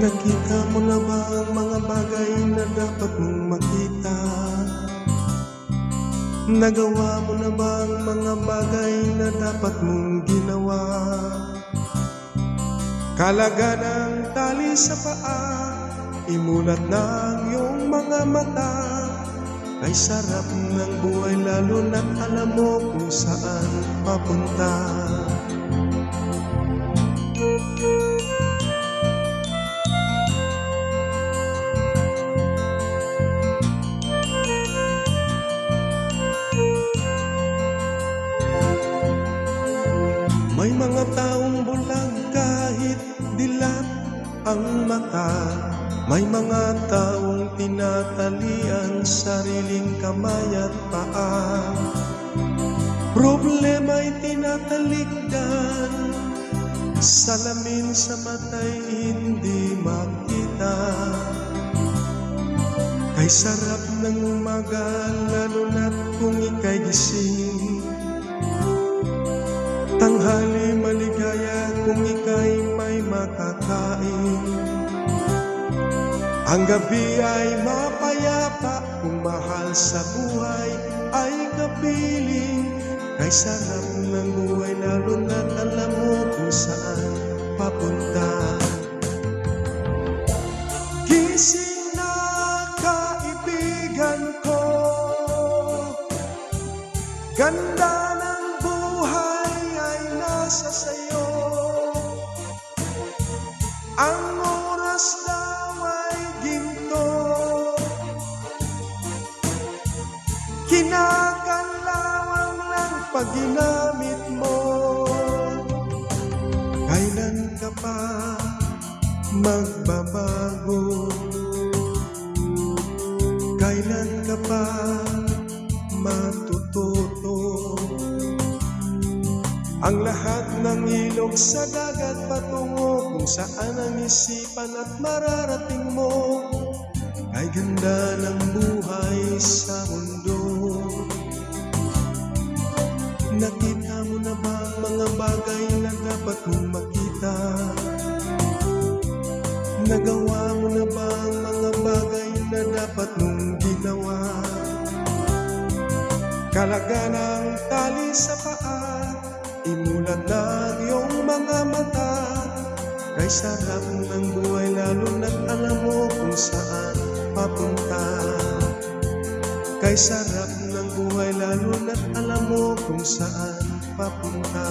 Nakita mo na ba ang mga bagay na dapat mong makita? Nagawa mo na ba ang mga bagay na dapat mong ginawa? Kalaga ng tali sa paa, imulat na ang iyong mga mata. Ay sarap ng buhay lalo na't alam mo kung saan papunta. May mga taong bulag kahit dilat ang mata. May mga taong tinatalian sariling kamay at paa. Problema'y tinatalikdan, salamin sa mata'y hindi makita. Kay sarap ng umaga lalo na't kung ika'y gising. Tanghali maligaya kung ika'y may makakain. Ang gabi ay mapayapa kung mahal sa buhay ay kapiling. Kay sarap ng buhay lalo na't alam mo kung saan papunta. Gising na kaibigan ko, ganda ng buhay ay nasa sayo. Ang oras daw ay ginto, kinakalawang lang pag ginamit mo. Kailan ka pa magbabago? Kailan ka pa matututo? Ang lahat ng ilog sa dagat patungo kung saan ang isipan at mararating mo. Ay ganda ng buhay sa mundo. Nakita mo na ba ang mga bagay na dapat mong makita? Nagawa mo na ba ang mga bagay na dapat mong ginawa? Kalaga ng tali sa paa, imulat na ang iyong mga mata. Kay sarap ng buhay lalo na't alam mo kung saan papunta. Kay sarap ng buhay lalo na't alam mo kung saan papunta.